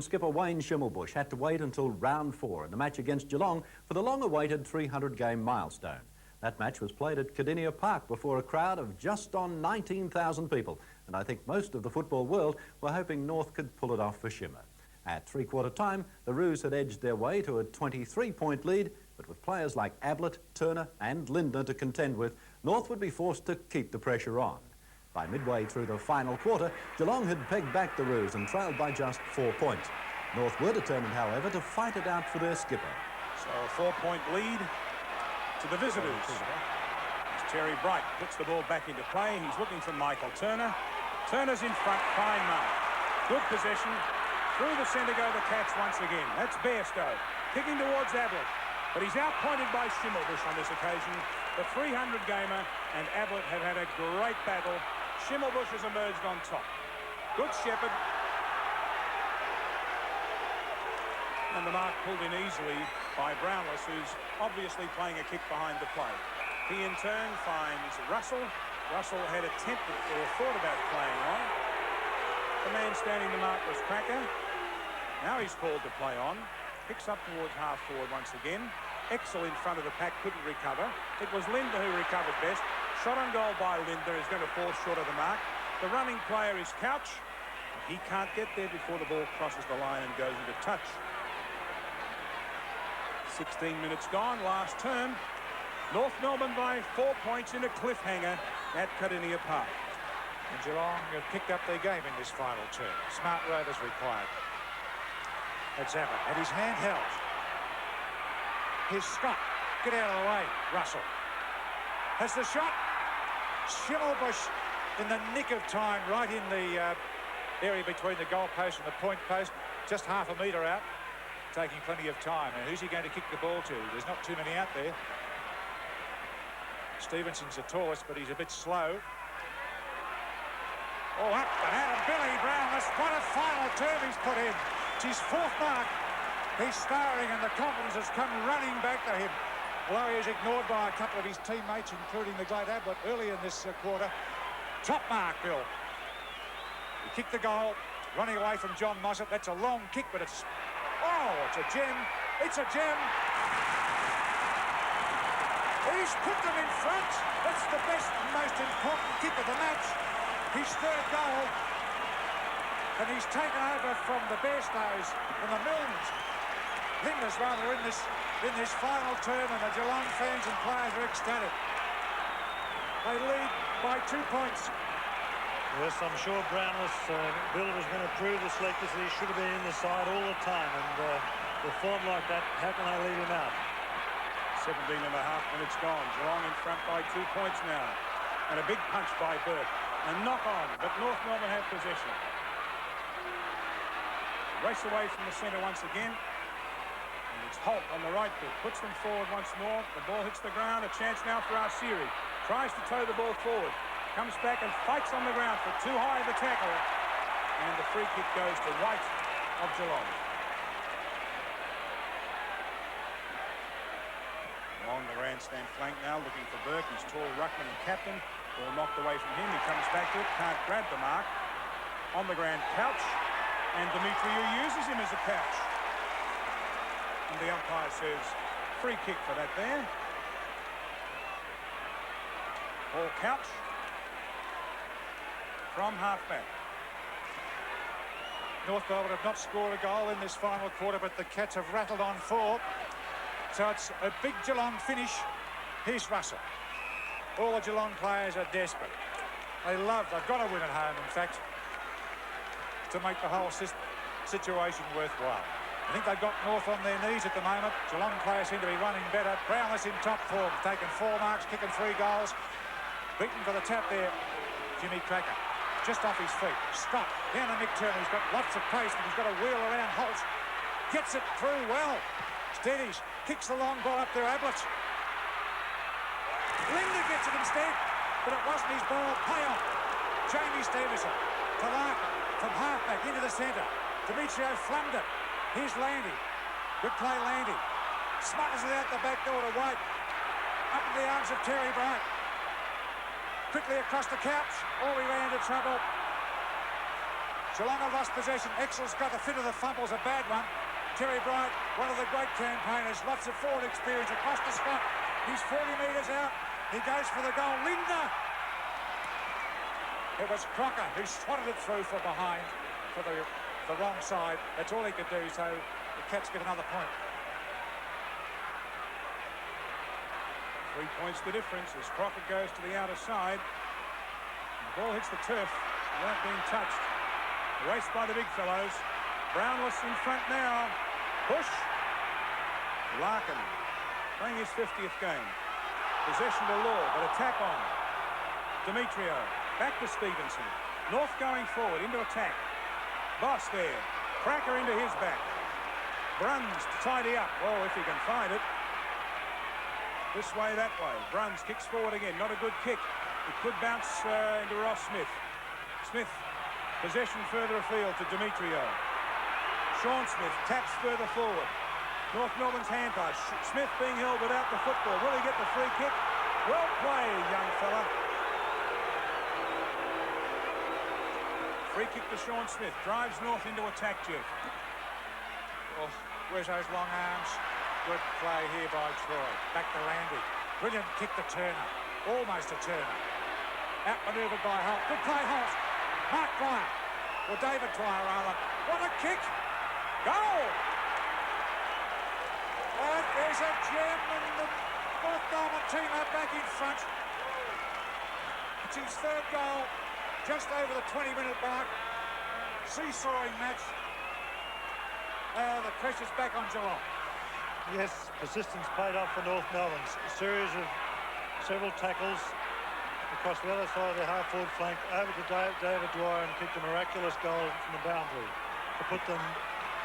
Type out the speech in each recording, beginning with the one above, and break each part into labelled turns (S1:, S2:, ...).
S1: Skipper Wayne Schimmelbusch had to wait until round 4 in the match against Geelong for the long-awaited 300-game milestone. That match was played at Kardinia Park before a crowd of just on 19,000 people, and I think most of the football world were hoping North could pull it off for Shimmer. At three-quarter time, the Roos had edged their way to a 23-point lead, but with players like Ablett, Turner and Lindner to contend with, North would be forced to keep the pressure on. By midway through the final quarter, Geelong had pegged back the Roos and trailed by just 4 points. North were determined, however, to fight it out for their skipper.
S2: So a 4-point lead to the visitors. As Terry Bright puts the ball back into play, he's looking for Michael Turner. Turner's in front, fine mark. Good possession. Through the centre go the Cats once again. That's Bairstow, kicking towards Ablett. But he's outpointed by Schimmelbusch on this occasion. The 300-gamer and Ablett have had a great battle. Schimmelbusch has emerged on top. Good shepherd. And the mark pulled in easily by Brownless, who's obviously playing a kick behind the play. He in turn finds Russell. Russell had attempted or thought about playing on. The man standing the mark was Cracker. Now he's called to play on. Picks up towards half-forward once again. Excel in front of the pack, couldn't recover. It was Lindner who recovered best. Shot on goal by Lindner is going to fall short of the mark. The running player is Couch. He can't get there before the ball crosses the line and goes into touch. 16 minutes gone, last term. North Melbourne by 4 points in a cliffhanger at Kardinia Park.
S3: And Geelong have picked up their game in this final term. Smart road is required. That's Abbott, and his hand held. Here's Scott. Get out of the way, Russell. Has the shot. Schimmelbusch in the nick of time, right in the area between the goal post and the point post, just half a metre out, taking plenty of time. And who's he going to kick the ball to? There's not too many out there. Stevenson's the tallest, but he's a bit slow. Oh, up and out of Billy Brownless. What a final term he's put in. It's his 4th mark. He's starring and the confidence has come running back to him. Although he is ignored by a couple of his teammates, including the great Ablett early in this quarter. Top mark, Bill. He kicked the goal, running away from John Mossop. That's a long kick, but it's... Oh, it's a gem. It's a gem. He's put them in front. That's the best and most important kick of the match. His 3rd goal. And he's taken over from the Bairstows and the Milnes. Lindner's rather in this final term, and the Geelong fans and players are ecstatic. They lead by 2 points.
S4: Yes, I'm sure Brownless, Bill was going to prove the selectors that he should have been in the side all the time, and with form like that, how can they leave him out?
S2: 17.5 minutes gone. Geelong in front by 2 points now. And a big punch by Burke. A knock on, but North Melbourne have possession. Race away from the centre once again. And it's Holt on the right foot. Puts them forward once more. The ball hits the ground. A chance now for Arsieri. Tries to tow the ball forward. Comes back and fights on the ground for too high of a tackle. And the free kick goes to White of Geelong. Along the grandstand flank now, looking for Burke. He's tall ruckman and captain. Ball knocked away from him. He comes back to it. Can't grab the mark. On the ground, Couch. And Demetriou uses him as a couch. And the umpire says free kick for that there. Paul Couch from halfback.
S3: North Melbourne have not scored a goal in this final quarter, but the Cats have rattled on 4. So it's a big Geelong finish. Here's Russell. All the Geelong players are desperate. They've got to win at home, in fact, to make the whole situation worthwhile. I think they've got North on their knees at the moment. Geelong players seem to be running better. Brownless in top form, taking 4 marks, kicking 3 goals. Beaten for the tap there, Jimmy Cracker. Just off his feet. Scott down to Mick Turner. He's got lots of pace, but he's got to wheel around Holt. Gets it through well. Steadies. Kicks the long ball up there, Ablett. Lindner gets it instead, but it wasn't his ball. Pay off. Jamie Stevenson to Larkin. From halfback into the centre. Demetriou flummed it. Here's Landy. Good play, Landy. Smuggles it out the back door to White. Up in the arms of Terry Bright. Quickly across the couch. Oh, he ran into trouble. Geelong have lost possession. Exel's got the fit of the fumble's a bad one. Terry Bryant, one of the great campaigners, lots of forward experience across the spot. He's 40 metres out. He goes for the goal. Linda! It was Crocker who swatted it through for behind for the wrong side. That's all he could do, so the Cats get another point.
S2: 3 points the difference as Crocker goes to the outer side. The ball hits the turf without being touched. Raced by the big fellows. Brownless in front now. Push. Larkin playing his 50th game. Possession to Law, but attack on. Demetrio back to Stevenson. North going forward into attack. Boss there. Cracker into his back. Bruns to tidy up. Oh, if he can find it. This way, that way. Bruns kicks forward again. Not a good kick. It could bounce into Ross Smith. Smith, possession further afield to Demetrio. Sean Smith taps further forward. North Melbourne's hand pass. Smith being held without the football. Will he get the free kick? Well played, young fella. Free kick to Sean Smith. Drives North into attack, Jeff.
S3: Oh, where's those long arms? Good play here by Troy. Back to Landy. Brilliant kick to Turner. Almost a Turner. Outmanoeuvred by Holt. Good play, Holt. Mark Dwyer. Or David Dwyer, rather. What a kick! Goal! And there's a gem, and the North Melbourne team are back in front. It's his third goal, just over the 20-minute mark. Seesawing match. The pressure's back on Geelong.
S4: Yes, persistence paid off for North Melbourne. A series of several tackles across the other side of their half-forward flank over to David Dwyer and kicked a miraculous goal from the boundary to put them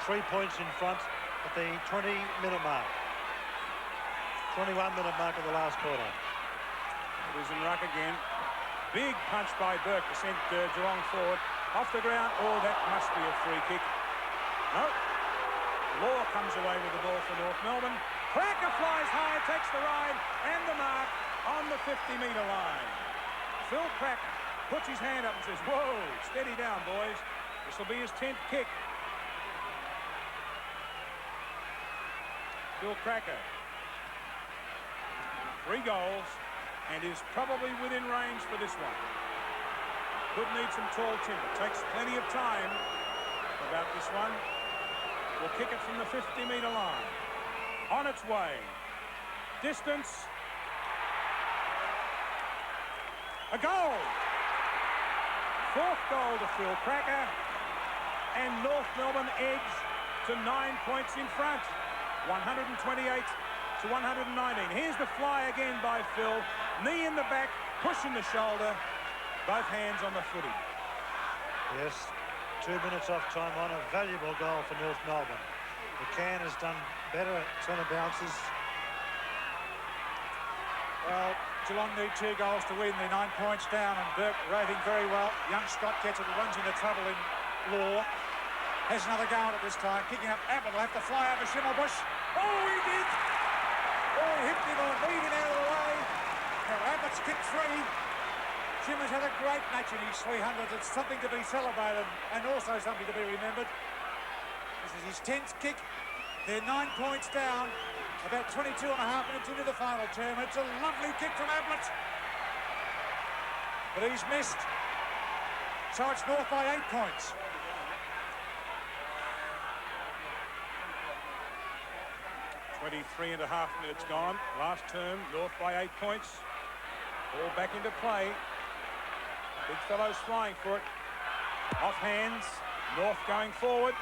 S4: 3 points in front at the 20-minute mark. 21-minute mark of the last quarter.
S2: It is in ruck again. Big punch by Burke to send Geelong forward. Off the ground. Oh, that must be a free kick. No. Law comes away with the ball for North Melbourne. Cracker flies high, takes the ride and the mark on the 50-metre line. Phil Cracker puts his hand up and says, whoa, steady down, boys. This will be his 10th kick. Phil Cracker. 3 goals and is probably within range for this one. Could need some tall timber. Takes plenty of time about this one. Will kick it from the 50-metre line. On its way. Distance. A goal. 4th goal to Phil Cracker. And North Melbourne edge to 9 points in front. 128 to 119. Here's the fly again by Phil. Knee in the back, push in the shoulder. Both hands on the footy.
S4: Yes, 2 minutes off time on a valuable goal for North Melbourne. McCann has done better at centre bounces.
S3: Well, Geelong need 2 goals to win. They're 9 points down, and Burke rating very well. Young Scott gets it, runs into trouble in Law. Has another go at it this time. Kicking up, Abbott will have to fly over Schimmelbusch. Oh, he did! Oh, he hit him on leading out of the way. Now Abbott's kicked 3. Shimmer's had a great match in his 300s. It's something to be celebrated and also something to be remembered. This is his 10th kick. They're 9 points down. About 22 and a half minutes into the final term. It's a lovely kick from Ablett. But he's missed. So it's North by 8 points.
S2: .23 and a half minutes gone. Last term, North by 8 points. All back into play. Big fellows flying for it. Off hands. North going forward.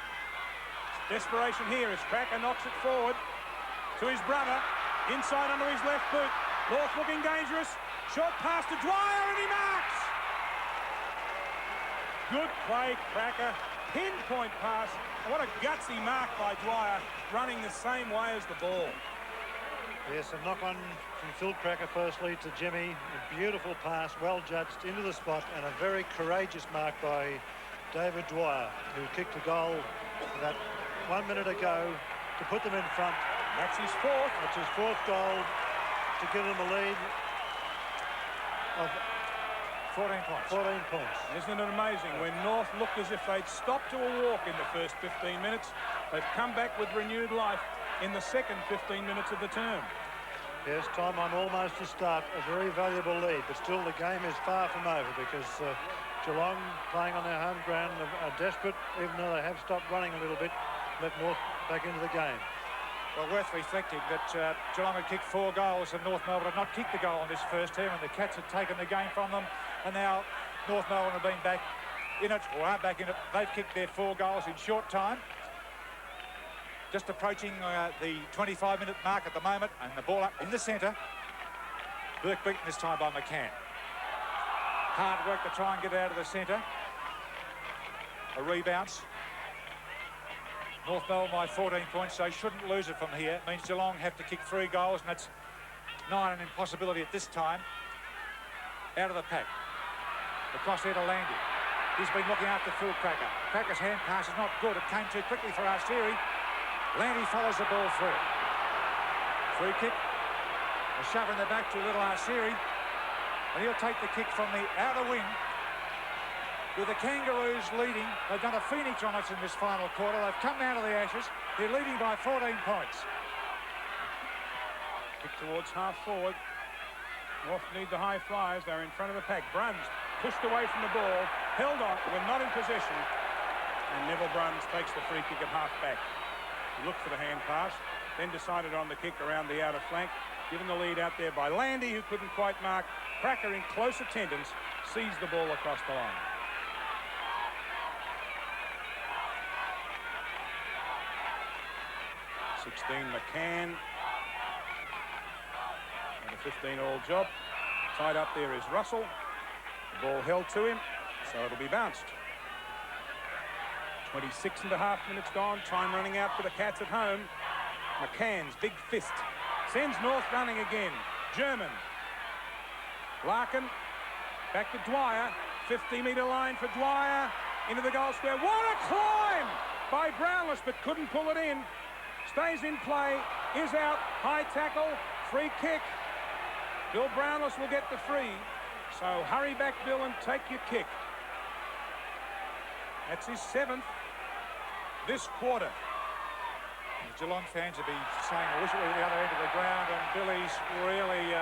S2: Desperation here as Cracker knocks it forward to his brother. Inside under his left boot. North looking dangerous. Short pass to Dwyer and he marks. Good play, Cracker. Pinpoint pass. What a gutsy mark by Dwyer, running the same way as the ball.
S4: Yes, a knock-on from Phil Cracker firstly to Jimmy. A beautiful pass, well judged into the spot, and a very courageous mark by David Dwyer, who kicked a goal about 1 minute ago to put them in front.
S2: That's his 4th.
S4: That's his 4th goal to give them a lead of
S3: 14 points.
S4: 14 points.
S2: Isn't it amazing? When North looked as if they'd stopped to a walk in the first 15 minutes, they've come back with renewed life in the second 15 minutes of the term.
S4: Yes, time on almost to start. A very valuable lead, but still the game is far from over because Geelong, playing on their home ground, are desperate, even though they have stopped running a little bit, let North back into the game.
S3: Well, worth reflecting that Geelong had kicked 4 goals and North Melbourne had not kicked the goal in this first term, and the Cats had taken the game from them, and now North Melbourne have been back in it, or are back in it. They've kicked their 4 goals in short time. Just approaching the 25-minute mark at the moment, and the ball up in the centre. Burke beaten this time by McCann. Hard work to try and get out of the centre. A rebounce. North Melbourne by 14 points, so shouldn't lose it from here. It means Geelong have to kick 3 goals, and that's 9 an impossibility at this time. Out of the pack. Across there to Landy. He's been looking after Phil Cracker. Cracker's hand pass is not good. It came too quickly for Arsieri. Landy follows the ball through. Free kick. A shove in the back to little Arsieri. And he'll take the kick from the outer wing. With the Kangaroos leading, they've done a phoenix on us in this final quarter. They've come down to the ashes. They're leading by 14 points.
S2: Kick towards half forward. North need the high flyers. They're in front of the pack. Bruns pushed away from the ball. Held on. We're not in possession. And Neville Bruns takes the free kick at half back. He looked for the hand pass, then decided on the kick around the outer flank, given the lead out there by Landy, who couldn't quite mark. Cracker in close attendance sees the ball across the line. McCann. And a 15-all job. Tied up there is Russell. The ball held to him, so it'll be bounced. 26.5 minutes gone. Time running out for the Cats at home. McCann's big fist sends North running again. German. Larkin. Back to Dwyer. 50-metre line for Dwyer. Into the goal square. What a climb by Brownless, but couldn't pull it in. Stays in play. Is out. High tackle. Free kick. Bill Brownless will get the free. So hurry back, Bill, and take your kick. That's his 7th this quarter.
S3: The Geelong fans will be saying, I wish it were the other end of the ground, and Billy's really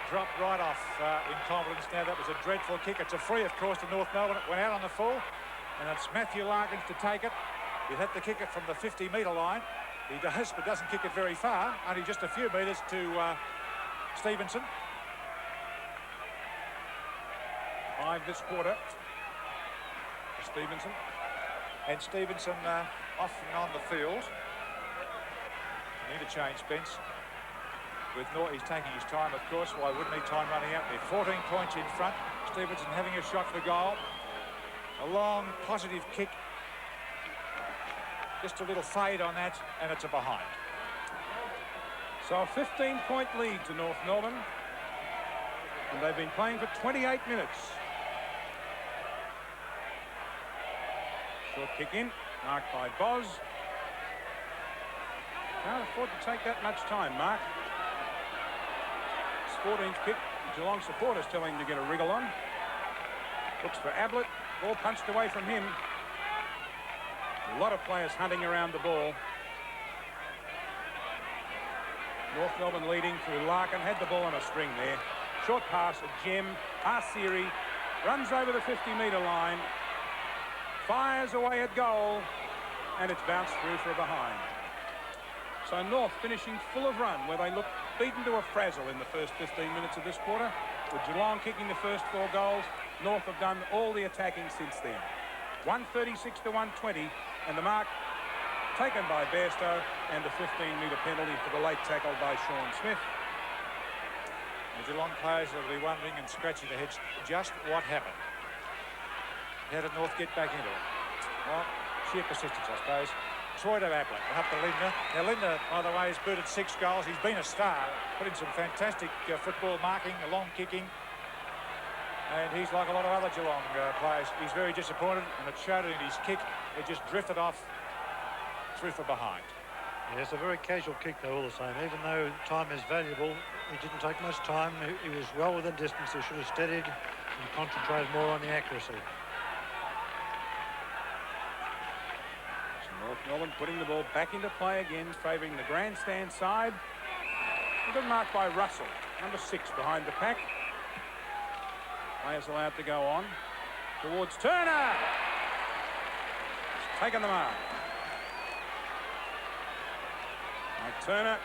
S3: dropped right off in confidence now. That was a dreadful kick. It's a free, of course, to North Melbourne. It went out on the full, and it's Matthew Larkins to take it. He'll have to kick it from the 50-metre line. He does, but doesn't kick it very far, only just a few metres to Stevenson.
S2: 5 this quarter for Stevenson.
S3: And Stevenson off and on the field. Need a change, Spence. With North, he's taking his time, of course. Why wouldn't he? Time running out there. 14 points in front. Stevenson having a shot for goal. A long, positive kick. Just a little fade on that, and it's a behind.
S2: So a 15-point lead to North Melbourne. And they've been playing for 28 minutes. Short kick in, marked by Boz. Can't afford to take that much time, Mark. 14th kick. Geelong supporters telling him to get a wriggle on. Looks for Ablett. Ball punched away from him. A lot of players hunting around the ball. North Melbourne leading through Larkin. Had the ball on a string there. Short pass, a gem. Arsieri runs over the 50-metre line. Fires away at goal. And it's bounced through for a behind. So North finishing full of run, where they looked beaten to a frazzle in the first 15 minutes of this quarter. With Geelong kicking the first 4 goals, North have done all the attacking since then. 136 to 120, and the mark taken by Bairstow, and the 15-metre penalty for the late tackle by Sean Smith.
S3: The Geelong players will be wondering and scratching their heads just what happened. How did North get back into it? Well, sheer persistence, I suppose. Troy to Ablett, up to Lindner. Now, Lindner, by the way, has booted 6 goals. He's been a star, put in some fantastic football marking, a long kicking. And he's like a lot of other Geelong players. He's very disappointed, and it showed in his kick. It just drifted off through for behind.
S4: Yeah, it's a very casual kick, though, all the same. Even though time is valuable, he didn't take much time. He was well within distance. He should have steadied and concentrate more on the accuracy.
S2: So North Melbourne putting the ball back into play again, favouring the grandstand side. A good mark by Russell, number 6 behind the pack. Players allowed to go on towards Turner. He's taken the mark. Mike Turner,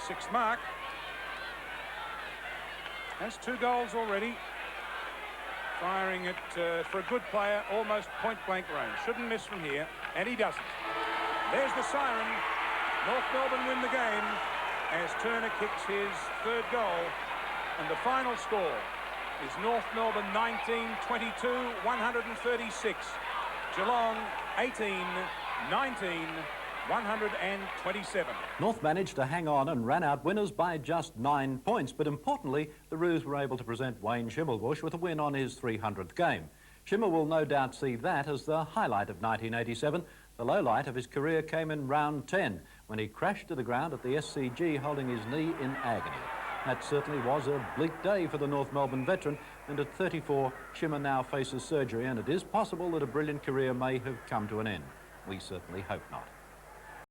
S2: 6th mark. Has 2 goals already. Firing it for a good player, almost point-blank range. Shouldn't miss from here, and he doesn't. There's the siren. North Melbourne win the game as Turner kicks his 3rd goal. And the final score is North Melbourne 19, 22, 136. Geelong 18, 19, 127.
S1: North managed to hang on and ran out winners by just 9 points, but importantly, the Roos were able to present Wayne Schimmelbusch with a win on his 300th game. Schimmer will no doubt see that as the highlight of 1987. The low light of his career came in round 10, when he crashed to the ground at the SCG holding his knee in agony. That certainly was a bleak day for the North Melbourne veteran, and at 34, Schimmer now faces surgery, and it is possible that a brilliant career may have come to an end. We certainly hope not.